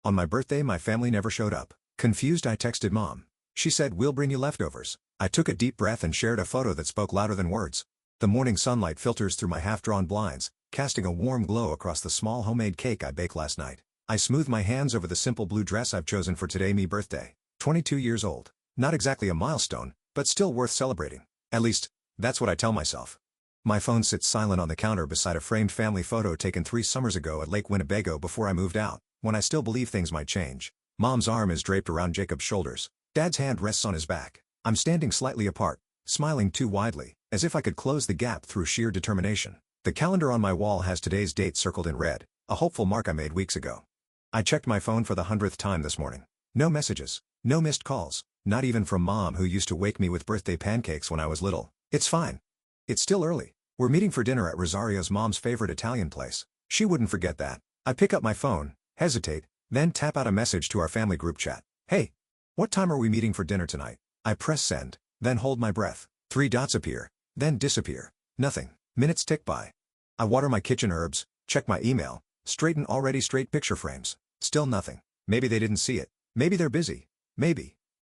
On my birthday my family never showed up. Confused I texted Mom. She said we'll bring you leftovers. I took a deep breath and shared a photo that spoke louder than words. The morning sunlight filters through my half-drawn blinds, casting a warm glow across the small homemade cake I baked last night. I smooth my hands over the simple blue dress I've chosen for today me birthday. 22 years old. Not exactly a milestone, but still worth celebrating. At least, that's what I tell myself. My phone sits silent on the counter beside a framed family photo taken 3 summers ago at Lake Winnebago before I moved out, when I still believe things might change. Mom's arm is draped around Jacob's shoulders. Dad's hand rests on his back. I'm standing slightly apart, smiling too widely, as if I could close the gap through sheer determination. The calendar on my wall has today's date circled in red, a hopeful mark I made weeks ago. I checked my phone for the 100th time this morning. No messages, no missed calls, not even from Mom who used to wake me with birthday pancakes when I was little. It's fine. It's still early. We're meeting for dinner at Rosario's mom's favorite Italian place. She wouldn't forget that. I pick up my phone, hesitate, then tap out a message to our family group chat. Hey, what time are we meeting for dinner tonight? I press send, then hold my breath. 3 dots appear, then disappear. Nothing. Minutes tick by. I water my kitchen herbs, check my email, straighten already straight picture frames. Still nothing. Maybe they didn't see it. Maybe they're busy. Maybe.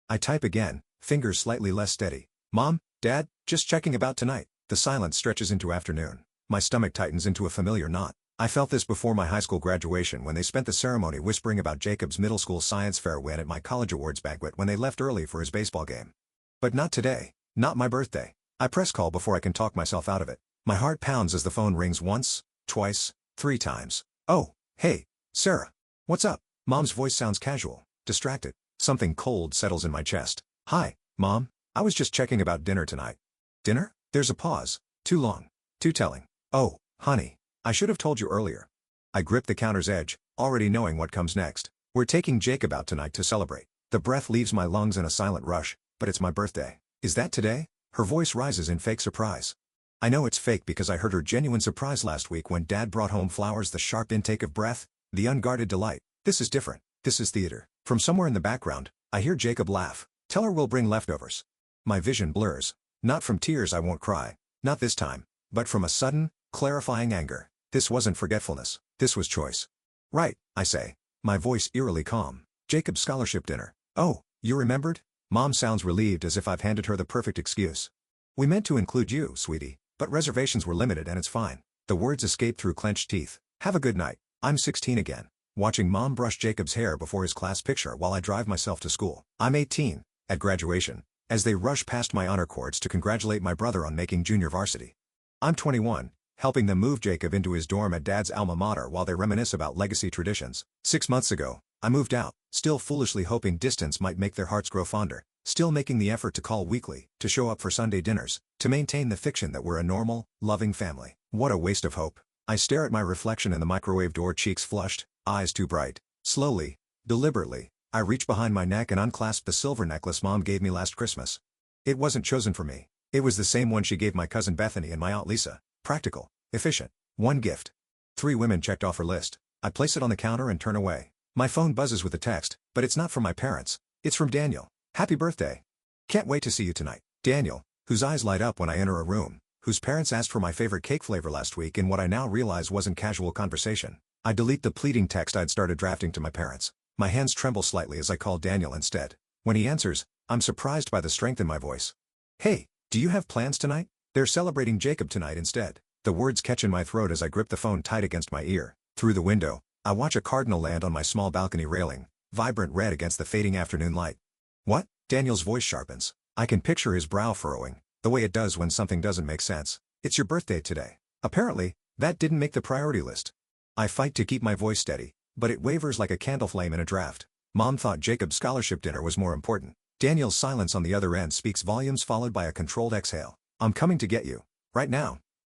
I type again, fingers slightly less steady. Mom, Dad, just checking about tonight. The silence stretches into afternoon. My stomach tightens into a familiar knot. I felt this before my high school graduation when they spent the ceremony whispering about Jacob's middle school science fair win at my college awards banquet when they left early for his baseball game. But not today. Not my birthday. I press call before I can talk myself out of it. My heart pounds as the phone rings once, twice, 3 times. Oh, hey, Sarah. What's up? Mom's voice sounds casual, distracted. Something cold settles in my chest. Hi, Mom. I was just checking about dinner tonight. Dinner? There's a pause. Too long. Too telling. Oh, honey. I should have told you earlier. I grip the counter's edge, already knowing what comes next. We're taking Jacob out tonight to celebrate. The breath leaves my lungs in a silent rush, but it's my birthday. Is that today? Her voice rises in fake surprise. I know it's fake because I heard her genuine surprise last week when Dad brought home flowers, the sharp intake of breath, the unguarded delight. This is different. This is theater. From somewhere in the background, I hear Jacob laugh. Tell her we'll bring leftovers. My vision blurs. Not from tears I won't cry. Not this time. But from a sudden, clarifying anger. This wasn't forgetfulness. This was choice. Right, I say. My voice eerily calm. Jacob's scholarship dinner. Oh, you remembered? Mom sounds relieved as if I've handed her the perfect excuse. We meant to include you, sweetie, but reservations were limited and it's fine. The words escape through clenched teeth. Have a good night. I'm 16 again. Watching Mom brush Jacob's hair before his class picture while I drive myself to school. I'm 18, at graduation, as they rush past my honor cords to congratulate my brother on making junior varsity. I'm 21, helping them move Jacob into his dorm at Dad's alma mater while they reminisce about legacy traditions. 6 months ago, I moved out, still foolishly hoping distance might make their hearts grow fonder, still making the effort to call weekly, to show up for Sunday dinners, to maintain the fiction that we're a normal, loving family. What a waste of hope. I stare at my reflection in the microwave door, cheeks flushed, eyes too bright. Slowly, deliberately, I reach behind my neck and unclasp the silver necklace Mom gave me last Christmas. It wasn't chosen for me. It was the same one she gave my cousin Bethany and my aunt Lisa. Practical, efficient, one gift. 3 women checked off her list. I place it on the counter and turn away. My phone buzzes with a text, but it's not from my parents. It's from Daniel. Happy birthday. Can't wait to see you tonight. Daniel, whose eyes light up when I enter a room, whose parents asked for my favorite cake flavor last week in what I now realize wasn't casual conversation. I delete the pleading text I'd started drafting to my parents. My hands tremble slightly as I call Daniel instead. When he answers, I'm surprised by the strength in my voice. Hey, do you have plans tonight? They're celebrating Jacob tonight instead. The words catch in my throat as I grip the phone tight against my ear. Through the window, I watch a cardinal land on my small balcony railing, vibrant red against the fading afternoon light. What? Daniel's voice sharpens. I can picture his brow furrowing, the way it does when something doesn't make sense. It's your birthday today. Apparently, that didn't make the priority list. I fight to keep my voice steady, but it wavers like a candle flame in a draft. Mom thought Jacob's scholarship dinner was more important. Daniel's silence on the other end speaks volumes, followed by a controlled exhale. I'm coming to get you. Right now.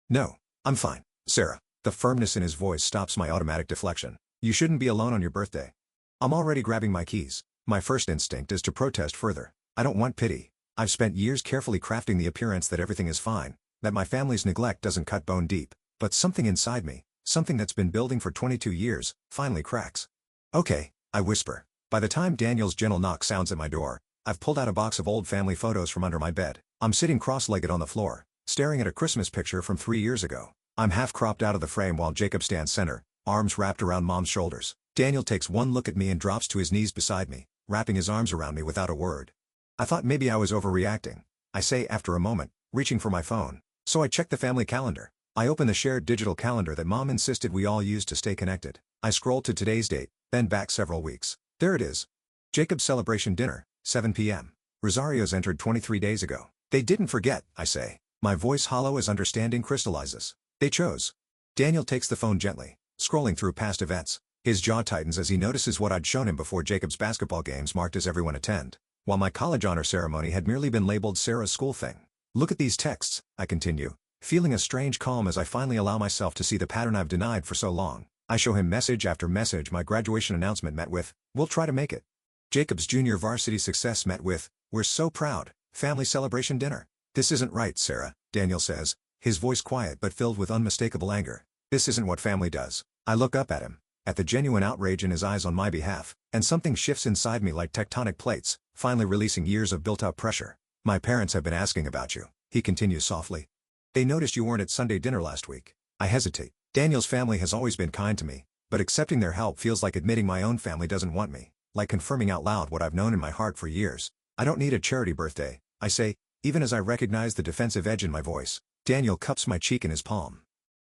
No, I'm fine, Sarah. The firmness in his voice stops my automatic deflection. You shouldn't be alone on your birthday. I'm already grabbing my keys. My first instinct is to protest further. I don't want pity. I've spent years carefully crafting the appearance that everything is fine, that my family's neglect doesn't cut bone deep. But something inside me, something that's been building for 22 years, finally cracks. Okay, I whisper. By the time Daniel's gentle knock sounds at my door, I've pulled out a box of old family photos from under my bed. I'm sitting cross-legged on the floor, staring at a Christmas picture from 3 years ago. I'm half cropped out of the frame while Jacob stands center, arms wrapped around Mom's shoulders. Daniel takes one look at me and drops to his knees beside me, wrapping his arms around me without a word. I thought maybe I was overreacting, I say after a moment, reaching for my phone. So I check the family calendar. I open the shared digital calendar that Mom insisted we all use to stay connected. I scroll to today's date, then back several weeks. There it is. Jacob's celebration dinner, 7 p.m. Rosario's entered 23 days ago. They didn't forget, I say. My voice hollow as understanding crystallizes. They chose. Daniel takes the phone gently, scrolling through past events. His jaw tightens as he notices what I'd shown him before Jacob's basketball games marked as everyone attend, while my college honor ceremony had merely been labeled Sarah's school thing. Look at these texts, I continue, feeling a strange calm as I finally allow myself to see the pattern I've denied for so long. I show him message after message my graduation announcement met with, "We'll try to make it." Jacob's junior varsity success met with, "We're so proud, family celebration dinner." "This isn't right, Sarah," Daniel says, his voice quiet but filled with unmistakable anger. "This isn't what family does." I look up at him, at the genuine outrage in his eyes on my behalf, and something shifts inside me like tectonic plates, finally releasing years of built-up pressure. "My parents have been asking about you," he continues softly. "They noticed you weren't at Sunday dinner last week." I hesitate. Daniel's family has always been kind to me, but accepting their help feels like admitting my own family doesn't want me, like confirming out loud what I've known in my heart for years. "I don't need a charity birthday," I say, even as I recognize the defensive edge in my voice. Daniel cups my cheek in his palm.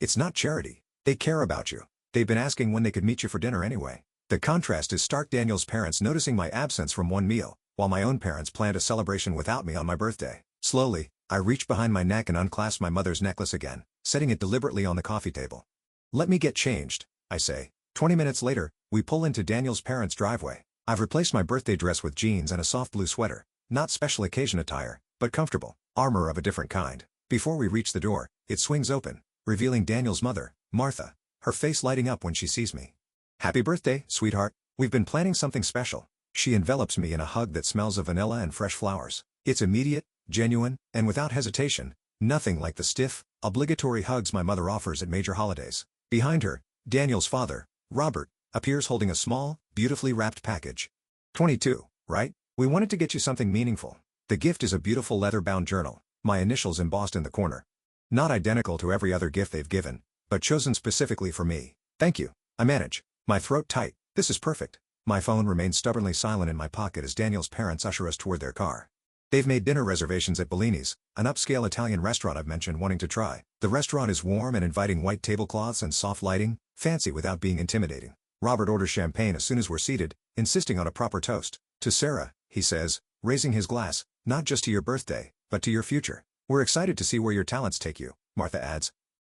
"It's not charity. They care about you. They've been asking when they could meet you for dinner anyway." The contrast is stark. Daniel's parents noticing my absence from one meal, while my own parents planned a celebration without me on my birthday. Slowly, I reach behind my neck and unclasp my mother's necklace again, setting it deliberately on the coffee table. "Let me get changed," I say. 20 minutes later, we pull into Daniel's parents' driveway. I've replaced my birthday dress with jeans and a soft blue sweater, not special occasion attire, but comfortable, armor of a different kind. Before we reach the door, it swings open, revealing Daniel's mother, Martha, her face lighting up when she sees me. "Happy birthday, sweetheart. We've been planning something special." She envelops me in a hug that smells of vanilla and fresh flowers. It's immediate, genuine, and without hesitation, nothing like the stiff, obligatory hugs my mother offers at major holidays. Behind her, Daniel's father, Robert, appears holding a small, beautifully wrapped package. 22, right? We wanted to get you something meaningful. The gift is a beautiful leather-bound journal, my initials embossed in the corner. Not identical to every other gift they've given, but chosen specifically for me. "Thank you," I manage, my throat tight. "This is perfect." My phone remains stubbornly silent in my pocket as Daniel's parents usher us toward their car. They've made dinner reservations at Bellini's, an upscale Italian restaurant I've mentioned wanting to try. The restaurant is warm and inviting, white tablecloths and soft lighting, fancy without being intimidating. Robert orders champagne as soon as we're seated, insisting on a proper toast. "To Sarah," he says, raising his glass, "not just to your birthday, but to your future. We're excited to see where your talents take you," Martha adds.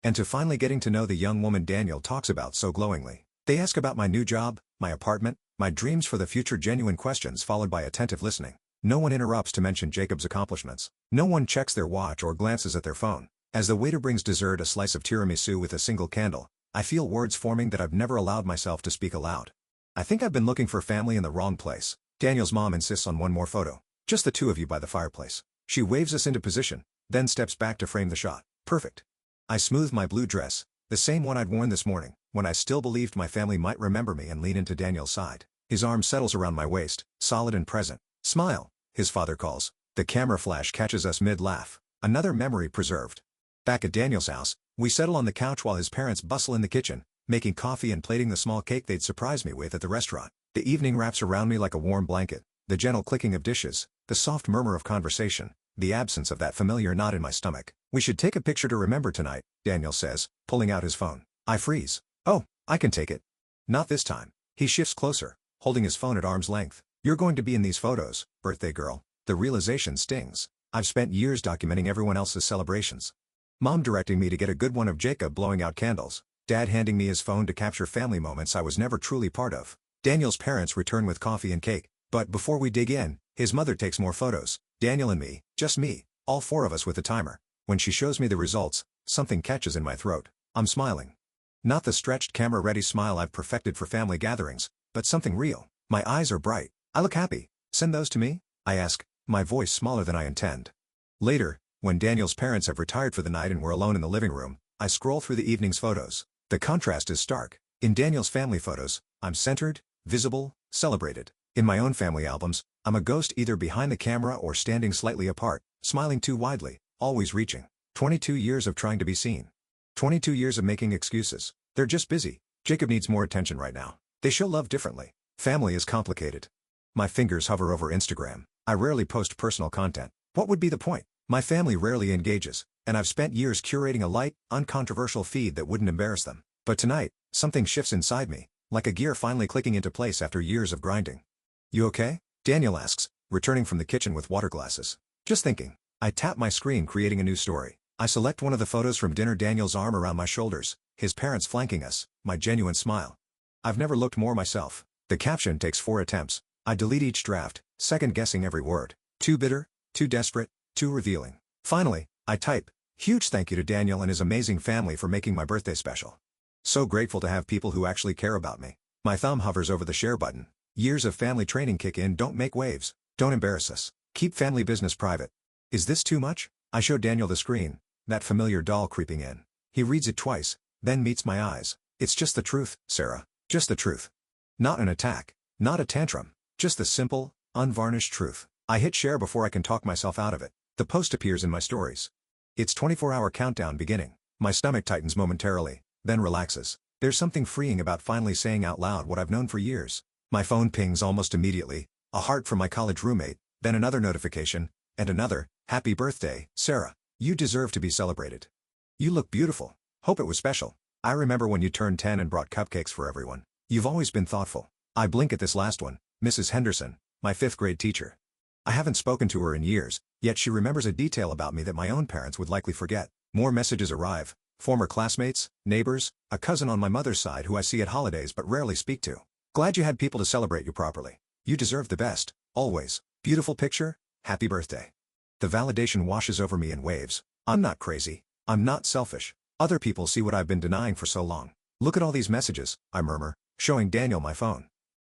"And to finally getting to know the young woman Daniel talks about so glowingly." They ask about my new job, my apartment, my dreams for the future, genuine questions followed by attentive listening. No one interrupts to mention Jacob's accomplishments. No one checks their watch or glances at their phone. As the waiter brings dessert, a slice of tiramisu with a single candle, I feel words forming that I've never allowed myself to speak aloud. "I think I've been looking for family in the wrong place." Daniel's mom insists on one more photo. "Just the two of you by the fireplace." She waves us into position, then steps back to frame the shot. "Perfect." I smooth my blue dress, the same one I'd worn this morning, when I still believed my family might remember me, and lean into Daniel's side. His arm settles around my waist, solid and present. "Smile," his father calls. The camera flash catches us mid-laugh. Another memory preserved. Back at Daniel's house, we settle on the couch while his parents bustle in the kitchen, making coffee and plating the small cake they'd surprised me with at the restaurant. The evening wraps around me like a warm blanket, the gentle clicking of dishes, the soft murmur of conversation, the absence of that familiar knot in my stomach. "We should take a picture to remember tonight," Daniel says, pulling out his phone. I freeze. "Oh, I can take it." "Not this time." He shifts closer, holding his phone at arm's length. "You're going to be in these photos, birthday girl." The realization stings. I've spent years documenting everyone else's celebrations. Mom directing me to get a good one of Jacob blowing out candles. Dad handing me his phone to capture family moments I was never truly part of. Daniel's parents return with coffee and cake, but before we dig in, his mother takes more photos. Daniel and me, just me, all four of us with a timer. When she shows me the results, something catches in my throat. I'm smiling. Not the stretched camera-ready smile I've perfected for family gatherings, but something real. My eyes are bright. I look happy. "Send those to me?" I ask, my voice smaller than I intend. Later, when Daniel's parents have retired for the night and we're alone in the living room, I scroll through the evening's photos. The contrast is stark. In Daniel's family photos, I'm centered, visible, celebrated. In my own family albums, I'm a ghost, either behind the camera or standing slightly apart, smiling too widely, always reaching. 22 years of trying to be seen. 22 years of making excuses. They're just busy. Jacob needs more attention right now. They show love differently. Family is complicated. My fingers hover over Instagram. I rarely post personal content. What would be the point? My family rarely engages, and I've spent years curating a light, uncontroversial feed that wouldn't embarrass them. But tonight, something shifts inside me, like a gear finally clicking into place after years of grinding. You okay? Daniel asks, returning from the kitchen with water glasses. Just thinking. I tap my screen, creating a new story. I select one of the photos from dinner, Daniel's arm around my shoulders, his parents flanking us, my genuine smile. I've never looked more myself. The caption takes 4 attempts. I delete each draft, second-guessing every word. Too bitter, too desperate, too revealing. Finally, I type, huge thank you to Daniel and his amazing family for making my birthday special. So grateful to have people who actually care about me. My thumb hovers over the share button. Years of family training kick in. Don't make waves. Don't embarrass us. Keep family business private. Is this too much? I show Daniel the screen, that familiar doll creeping in. He reads it twice, then meets my eyes. It's just the truth, Sarah. Just the truth. Not an attack. Not a tantrum. Just the simple, unvarnished truth. I hit share before I can talk myself out of it. The post appears in my stories. It's 24-hour countdown beginning. My stomach tightens momentarily, then relaxes. There's something freeing about finally saying out loud what I've known for years. My phone pings almost immediately, a heart from my college roommate, then another notification, and another, happy birthday, Sarah. You deserve to be celebrated. You look beautiful. Hope it was special. I remember when you turned 10 and brought cupcakes for everyone. You've always been thoughtful. I blink at this last one, Mrs. Henderson, my 5th grade teacher. I haven't spoken to her in years, yet she remembers a detail about me that my own parents would likely forget. More messages arrive, former classmates, neighbors, a cousin on my mother's side who I see at holidays but rarely speak to. Glad you had people to celebrate you properly. You deserve the best, always. Beautiful picture, happy birthday. The validation washes over me in waves. I'm not crazy. I'm not selfish. Other people see what I've been denying for so long. Look at all these messages, I murmur, showing Daniel my phone.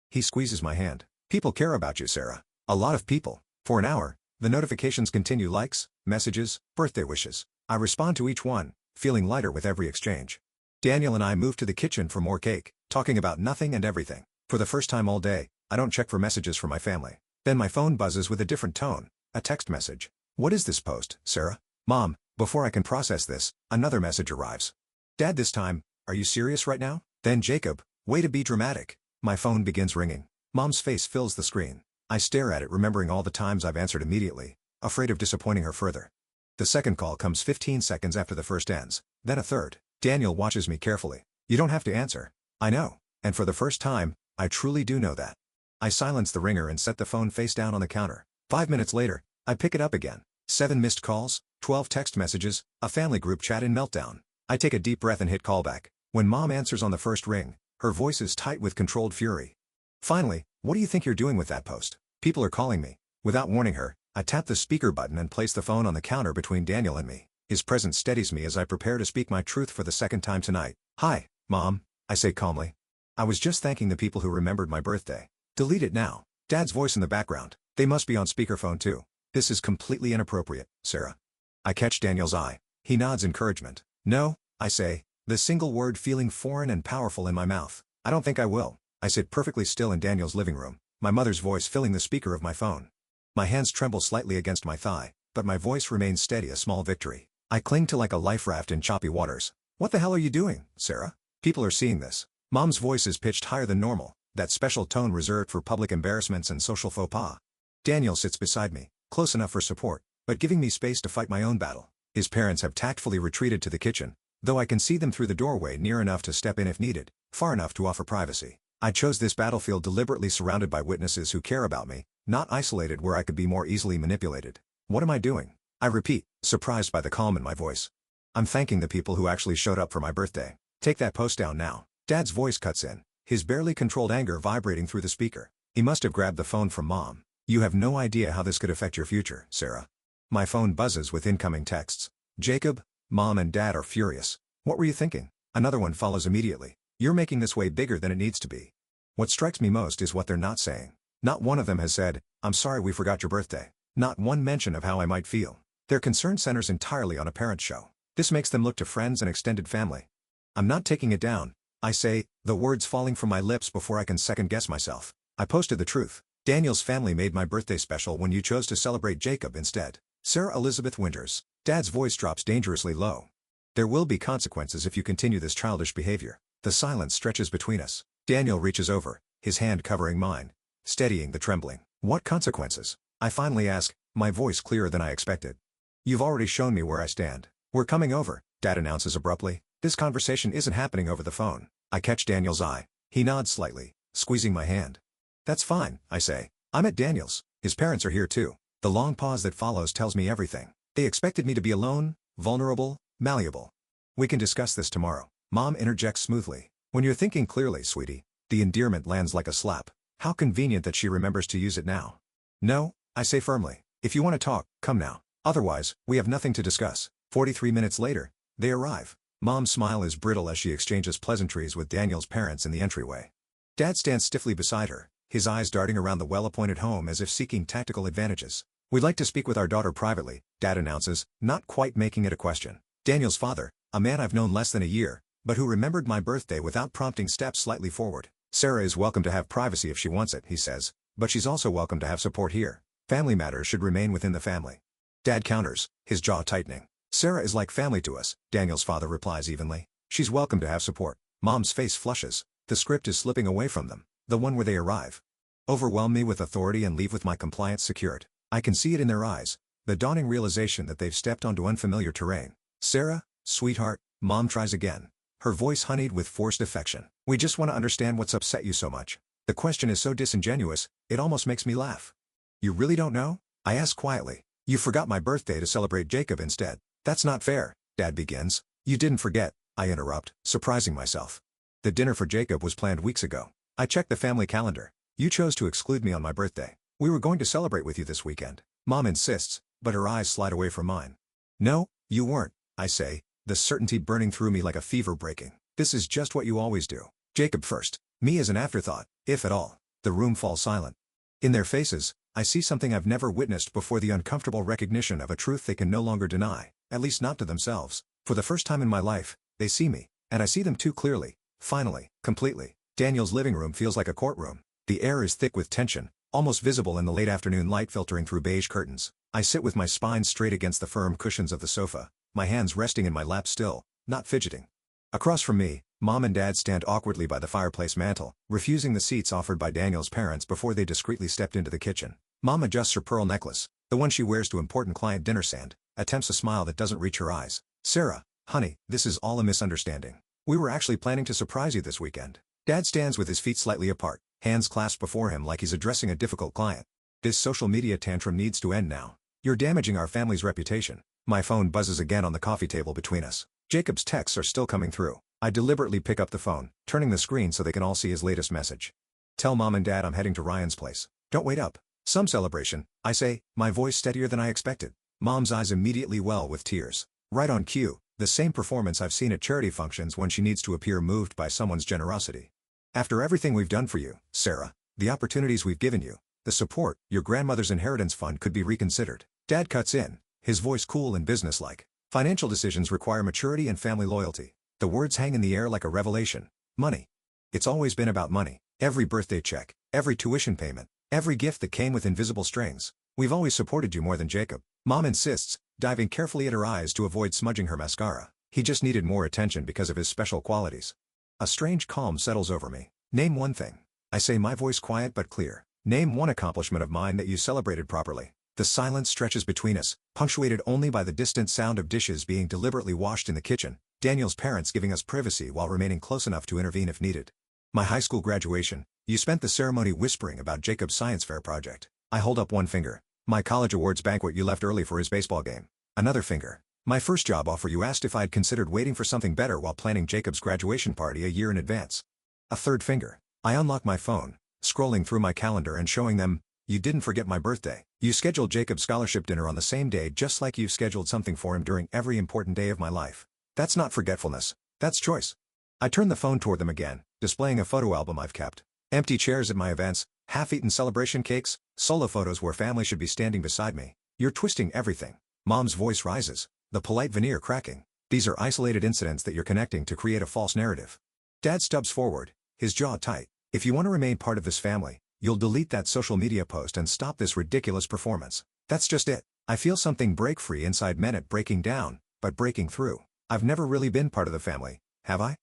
He squeezes my hand. People care about you, Sarah. A lot of people. For an hour, the notifications continue: likes, messages, birthday wishes. I respond to each one, feeling lighter with every exchange. Daniel and I move to the kitchen for more cake, talking about nothing and everything. For the first time all day, I don't check for messages from my family. Then my phone buzzes with a different tone, a text message. What is this post, Sarah? Mom, before I can process this, another message arrives. Dad, this time, are you serious right now? Then Jacob, way to be dramatic. My phone begins ringing. Mom's face fills the screen. I stare at it, remembering all the times I've answered immediately, afraid of disappointing her further. The second call comes 15 seconds after the first ends, then a third. Daniel watches me carefully. You don't have to answer. I know. And for the first time, I truly do know that. I silence the ringer and set the phone face down on the counter. 5 minutes later, I pick it up again. 7 missed calls, 12 text messages, a family group chat in meltdown. I take a deep breath and hit callback. When Mom answers on the first ring, her voice is tight with controlled fury. Finally, what do you think you're doing with that post? People are calling me. Without warning her, I tap the speaker button and place the phone on the counter between Daniel and me. His presence steadies me as I prepare to speak my truth for the second time tonight. Hi, Mom, I say calmly. I was just thanking the people who remembered my birthday. Delete it now. Dad's voice in the background. They must be on speakerphone too. This is completely inappropriate, Sarah. I catch Daniel's eye. He nods encouragement. No, I say, the single word feeling foreign and powerful in my mouth. I don't think I will. I sit perfectly still in Daniel's living room, my mother's voice filling the speaker of my phone. My hands tremble slightly against my thigh, but my voice remains steady, a small victory. I cling to like a life raft in choppy waters. What the hell are you doing, Sarah? People are seeing this. Mom's voice is pitched higher than normal, that special tone reserved for public embarrassments and social faux pas. Daniel sits beside me, close enough for support, but giving me space to fight my own battle. His parents have tactfully retreated to the kitchen, though I can see them through the doorway near enough to step in if needed, far enough to offer privacy. I chose this battlefield deliberately, surrounded by witnesses who care about me, not isolated where I could be more easily manipulated. What am I doing? I repeat, surprised by the calm in my voice. I'm thanking the people who actually showed up for my birthday. Take that post down now. Dad's voice cuts in, his barely controlled anger vibrating through the speaker. He must have grabbed the phone from Mom. You have no idea how this could affect your future, Sarah. My phone buzzes with incoming texts. Jacob, Mom and Dad are furious. What were you thinking? Another one follows immediately. You're making this way bigger than it needs to be. What strikes me most is what they're not saying. Not one of them has said, I'm sorry we forgot your birthday. Not one mention of how I might feel. Their concern centers entirely on a parent show. This makes them look to friends and extended family. I'm not taking it down, I say, the words falling from my lips before I can second-guess myself. I posted the truth. Daniel's family made my birthday special when you chose to celebrate Jacob instead. Sarah Elizabeth Winters. Dad's voice drops dangerously low. There will be consequences if you continue this childish behavior. The silence stretches between us. Daniel reaches over, his hand covering mine, steadying the trembling. What consequences? I finally ask, my voice clearer than I expected. You've already shown me where I stand. We're coming over, Dad announces abruptly. This conversation isn't happening over the phone. I catch Daniel's eye. He nods slightly, squeezing my hand. That's fine, I say. I'm at Daniel's. His parents are here too. The long pause that follows tells me everything. They expected me to be alone, vulnerable, malleable. We can discuss this tomorrow. Mom interjects smoothly. When you're thinking clearly, sweetie. The endearment lands like a slap. How convenient that she remembers to use it now. No, I say firmly. If you want to talk, come now. Otherwise, we have nothing to discuss. 43 minutes later, they arrive. Mom's smile is brittle as she exchanges pleasantries with Daniel's parents in the entryway. Dad stands stiffly beside her, his eyes darting around the well-appointed home as if seeking tactical advantages. We'd like to speak with our daughter privately, Dad announces, not quite making it a question. Daniel's father, a man I've known less than a year, but who remembered my birthday without prompting, steps slightly forward. Sarah is welcome to have privacy if she wants it, he says, but she's also welcome to have support here. Family matters should remain within the family. Dad counters, his jaw tightening. Sarah is like family to us, Daniel's father replies evenly. She's welcome to have support. Mom's face flushes. The script is slipping away from them, the one where they arrive. Overwhelm me with authority and leave with my compliance secured. I can see it in their eyes, the dawning realization that they've stepped onto unfamiliar terrain. Sarah, sweetheart, Mom tries again, her voice honeyed with forced affection. We just want to understand what's upset you so much. The question is so disingenuous, it almost makes me laugh. You really don't know? I ask quietly. You forgot my birthday to celebrate Jacob instead. That's not fair, Dad begins. You didn't forget, I interrupt, surprising myself. The dinner for Jacob was planned weeks ago. I checked the family calendar. You chose to exclude me on my birthday. We were going to celebrate with you this weekend. Mom insists, but her eyes slide away from mine. No, you weren't, I say, the certainty burning through me like a fever breaking. This is just what you always do. Jacob first, me as an afterthought, if at all. The room falls silent. In their faces, I see something I've never witnessed before, the uncomfortable recognition of a truth they can no longer deny, at least not to themselves. For the first time in my life, they see me, and I see them too clearly, finally, completely. Daniel's living room feels like a courtroom. The air is thick with tension, almost visible in the late afternoon light filtering through beige curtains. I sit with my spine straight against the firm cushions of the sofa, my hands resting in my lap still, not fidgeting. Across from me, Mom and Dad stand awkwardly by the fireplace mantel, refusing the seats offered by Daniel's parents before they discreetly stepped into the kitchen. Mom adjusts her pearl necklace, the one she wears to important client dinners, and attempts a smile that doesn't reach her eyes. Sarah, honey, this is all a misunderstanding. We were actually planning to surprise you this weekend. Dad stands with his feet slightly apart, hands clasped before him like he's addressing a difficult client. This social media tantrum needs to end now. You're damaging our family's reputation. My phone buzzes again on the coffee table between us. Jacob's texts are still coming through. I deliberately pick up the phone, turning the screen so they can all see his latest message. Tell Mom and Dad I'm heading to Ryan's place. Don't wait up. Some celebration, I say, my voice steadier than I expected. Mom's eyes immediately well with tears. Right on cue, the same performance I've seen at charity functions when she needs to appear moved by someone's generosity. After everything we've done for you, Sarah, the opportunities we've given you, the support, your grandmother's inheritance fund could be reconsidered. Dad cuts in, his voice cool and businesslike. Financial decisions require maturity and family loyalty. The words hang in the air like a revelation. Money. It's always been about money. Every birthday check, every tuition payment, every gift that came with invisible strings. We've always supported you more than Jacob. Mom insists, diving carefully at her eyes to avoid smudging her mascara. He just needed more attention because of his special qualities. A strange calm settles over me. Name one thing. I say, my voice quiet but clear. Name one accomplishment of mine that you celebrated properly. The silence stretches between us, punctuated only by the distant sound of dishes being deliberately washed in the kitchen, Daniel's parents giving us privacy while remaining close enough to intervene if needed. My high school graduation. You spent the ceremony whispering about Jacob's science fair project. I hold up one finger. My college awards banquet you left early for his baseball game. Another finger. My first job offer you asked if I'd considered waiting for something better while planning Jacob's graduation party a year in advance. A third finger. I unlock my phone, scrolling through my calendar and showing them, you didn't forget my birthday. You scheduled Jacob's scholarship dinner on the same day just like you've scheduled something for him during every important day of my life. That's not forgetfulness. That's choice. I turn the phone toward them again, displaying a photo album I've kept. Empty chairs at my events, half-eaten celebration cakes, solo photos where family should be standing beside me. You're twisting everything. Mom's voice rises, the polite veneer cracking. These are isolated incidents that you're connecting to create a false narrative. Dad stubs forward, his jaw tight. If you want to remain part of this family, you'll delete that social media post and stop this ridiculous performance. That's just it. I feel something break free inside, meant it breaking down, but breaking through. I've never really been part of the family, have I?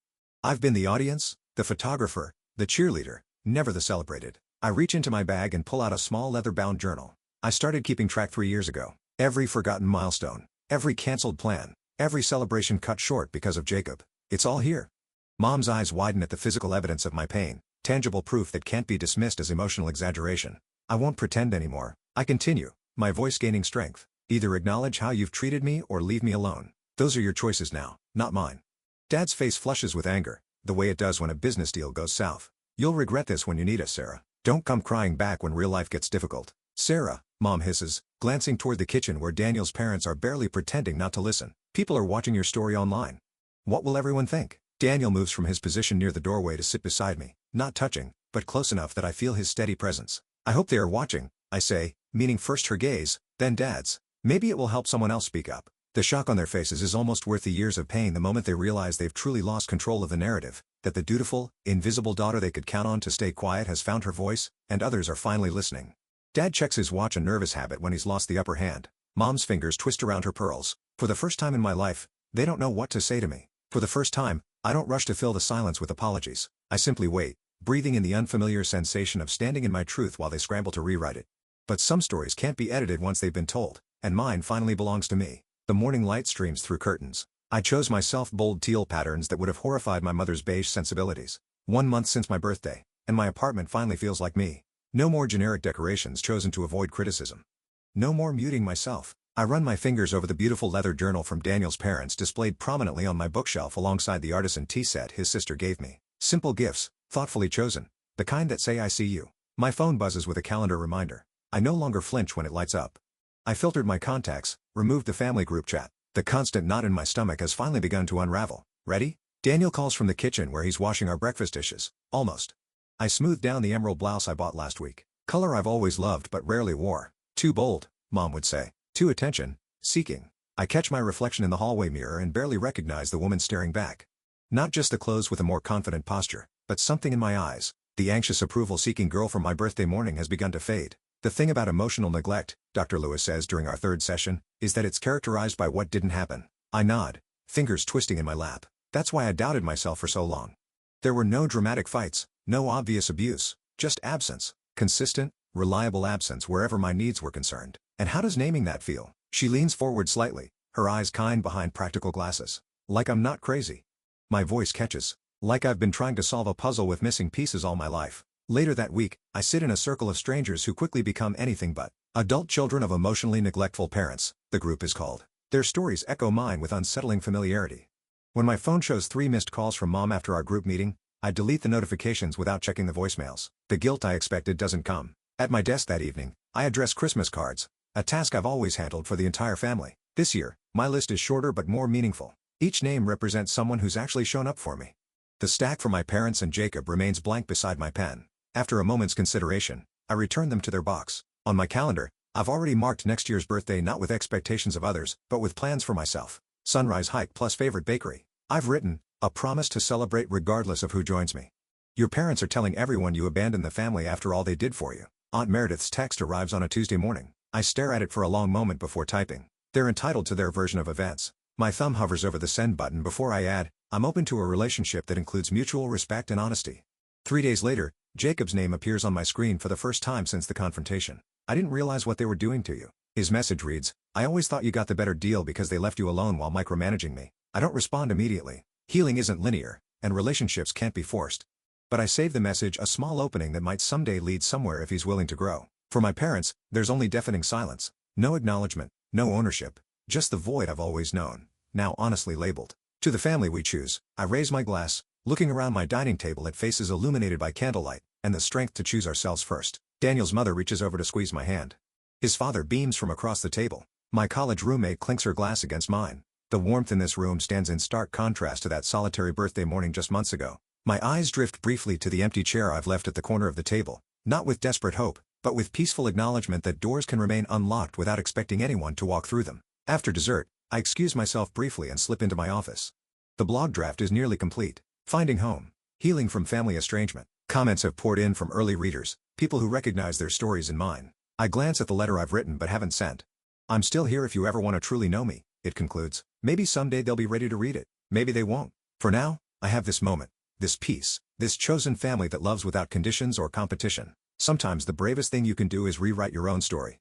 I've been the audience, the photographer, The cheerleader, never the celebrated. I reach into my bag and pull out a small leather-bound journal. I started keeping track 3 years ago. Every forgotten milestone, every cancelled plan, every celebration cut short because of Jacob. It's all here. Mom's eyes widen at the physical evidence of my pain, tangible proof that can't be dismissed as emotional exaggeration. I won't pretend anymore. I continue, my voice gaining strength. Either acknowledge how you've treated me or leave me alone. Those are your choices now, not mine. Dad's face flushes with anger, the way it does when a business deal goes south. You'll regret this when you need us, Sarah. Don't come crying back when real life gets difficult. Sarah, Mom hisses, glancing toward the kitchen where Daniel's parents are barely pretending not to listen. People are watching your story online. What will everyone think? Daniel moves from his position near the doorway to sit beside me, not touching, but close enough that I feel his steady presence. I hope they are watching, I say, meaning first her gaze, then Dad's. Maybe it will help someone else speak up. The shock on their faces is almost worth the years of pain the moment they realize they've truly lost control of the narrative, that the dutiful, invisible daughter they could count on to stay quiet has found her voice, and others are finally listening. Dad checks his watch, a nervous habit when he's lost the upper hand. Mom's fingers twist around her pearls. For the first time in my life, they don't know what to say to me. For the first time, I don't rush to fill the silence with apologies. I simply wait, breathing in the unfamiliar sensation of standing in my truth while they scramble to rewrite it. But some stories can't be edited once they've been told, and mine finally belongs to me. The morning light streams through curtains. I chose myself bold teal patterns that would have horrified my mother's beige sensibilities. 1 month since my birthday, and my apartment finally feels like me. No more generic decorations chosen to avoid criticism. No more muting myself. I run my fingers over the beautiful leather journal from Daniel's parents displayed prominently on my bookshelf alongside the artisan tea set his sister gave me. Simple gifts, thoughtfully chosen, the kind that say I see you. My phone buzzes with a calendar reminder. I no longer flinch when it lights up. I filtered my contacts, removed the family group chat. The constant knot in my stomach has finally begun to unravel. Ready? Daniel calls from the kitchen where he's washing our breakfast dishes. Almost. I smoothed down the emerald blouse I bought last week. Color I've always loved but rarely wore. Too bold, Mom would say. Too attention-seeking. I catch my reflection in the hallway mirror and barely recognize the woman staring back. Not just the clothes with a more confident posture, but something in my eyes. The anxious approval-seeking girl from my birthday morning has begun to fade. The thing about emotional neglect, Dr. Lewis says during our third session, is that it's characterized by what didn't happen. I nod, fingers twisting in my lap. That's why I doubted myself for so long. There were no dramatic fights, no obvious abuse, just absence. Consistent, reliable absence wherever my needs were concerned. And how does naming that feel? She leans forward slightly, her eyes kind behind practical glasses. Like I'm not crazy. My voice catches. Like I've been trying to solve a puzzle with missing pieces all my life. Later that week, I sit in a circle of strangers who quickly become anything but adult children of emotionally neglectful parents, the group is called. Their stories echo mine with unsettling familiarity. When my phone shows 3 missed calls from Mom after our group meeting, I delete the notifications without checking the voicemails. The guilt I expected doesn't come. At my desk that evening, I address Christmas cards, a task I've always handled for the entire family. This year, my list is shorter but more meaningful. Each name represents someone who's actually shown up for me. The stack for my parents and Jacob remains blank beside my pen. After a moment's consideration, I return them to their box. On my calendar, I've already marked next year's birthday not with expectations of others, but with plans for myself. Sunrise hike plus favorite bakery. I've written, a promise to celebrate regardless of who joins me. Your parents are telling everyone you abandoned the family after all they did for you. Aunt Meredith's text arrives on a Tuesday morning. I stare at it for a long moment before typing. They're entitled to their version of events. My thumb hovers over the send button before I add, I'm open to a relationship that includes mutual respect and honesty. 3 days later, Jacob's name appears on my screen for the first time since the confrontation. I didn't realize what they were doing to you. His message reads, I always thought you got the better deal because they left you alone while micromanaging me. I don't respond immediately. Healing isn't linear, and relationships can't be forced. But I save the message, a small opening that might someday lead somewhere if he's willing to grow. For my parents, there's only deafening silence. No acknowledgement, no ownership, just the void I've always known, now honestly labeled. To the family we choose, I raise my glass, looking around my dining table at faces illuminated by candlelight, and the strength to choose ourselves first. Daniel's mother reaches over to squeeze my hand. His father beams from across the table. My college roommate clinks her glass against mine. The warmth in this room stands in stark contrast to that solitary birthday morning just months ago. My eyes drift briefly to the empty chair I've left at the corner of the table, not with desperate hope, but with peaceful acknowledgement that doors can remain unlocked without expecting anyone to walk through them. After dessert, I excuse myself briefly and slip into my office. The blog draft is nearly complete. Finding home. Healing from family estrangement. Comments have poured in from early readers, people who recognize their stories in mine. I glance at the letter I've written but haven't sent. I'm still here if you ever want to truly know me, it concludes. Maybe someday they'll be ready to read it. Maybe they won't. For now, I have this moment. this peace, this chosen family that loves without conditions or competition. Sometimes the bravest thing you can do is rewrite your own story.